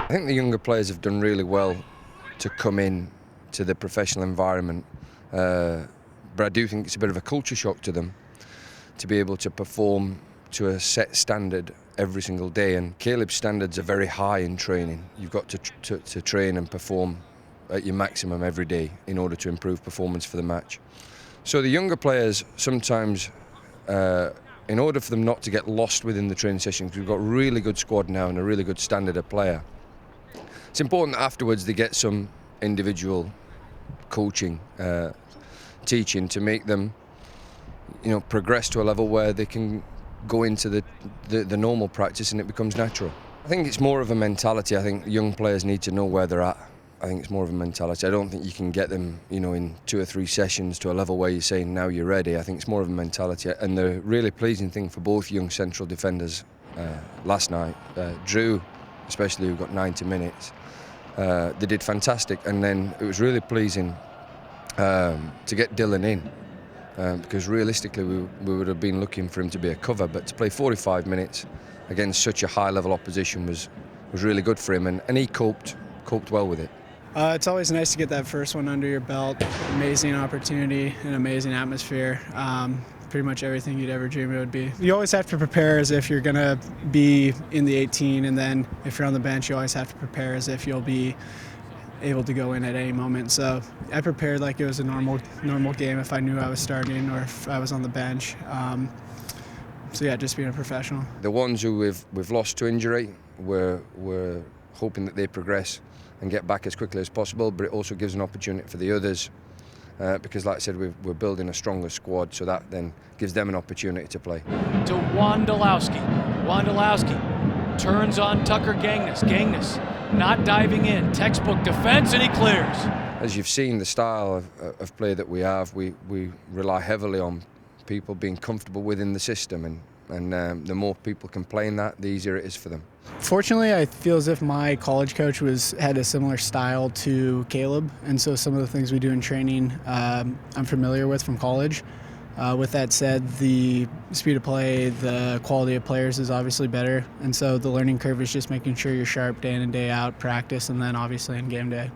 I think the younger players have done really well to come in to the professional environment, but I do think it's a bit of a culture shock to them to be able to perform to a set standard every single day, and Caleb's standards are very high in training. You've got to train and perform at your maximum every day in order to improve performance for the match. So the younger players sometimes, in order for them not to get lost within the training session, because we've got a really good squad now and a really good standard of player, it's important that afterwards they get some individual coaching, teaching to make them, progress to a level where they can go into the normal practice and it becomes natural. I think it's more of a mentality. I think young players need to know where they're at. I think it's more of a mentality. I don't think you can get them, in 2 or 3 sessions to a level where you're saying now you're ready. I think it's more of a mentality. And the really pleasing thing for both young central defenders last night, Drew especially, who got 90 minutes, they did fantastic. And then it was really pleasing to get Dylan in. Because realistically we would have been looking for him to be a cover, but to play 45 minutes against such a high level opposition was really good for him, and he coped well with it. It's always nice to get that first one under your belt. Amazing opportunity, an amazing atmosphere. Pretty much everything you'd ever dream it would be. You always have to prepare as if you're going to be in the 18, and then if you're on the bench you always have to prepare as if you'll be able to go in at any moment. So I prepared like it was a normal game if I knew I was starting or if I was on the bench. So yeah, just being a professional. The ones who we've lost to injury, we're hoping that they progress and get back as quickly as possible, but it also gives an opportunity for the others because, like I said, we're building a stronger squad, so that then gives them an opportunity to play. To Wondolowski. Wondolowski turns on Tucker-Gangnes. Gangnes not diving in, textbook defense, and he clears. As you've seen, the style of play that we have, we rely heavily on people being comfortable within the system, and the more people can play in that, the easier it is for them. Fortunately, I feel as if my college coach had a similar style to Caleb, and so some of the things we do in training I'm familiar with from college. With that said, the speed of play, the quality of players is obviously better, and so the learning curve is just making sure you're sharp day in and day out, practice, and then obviously in game day.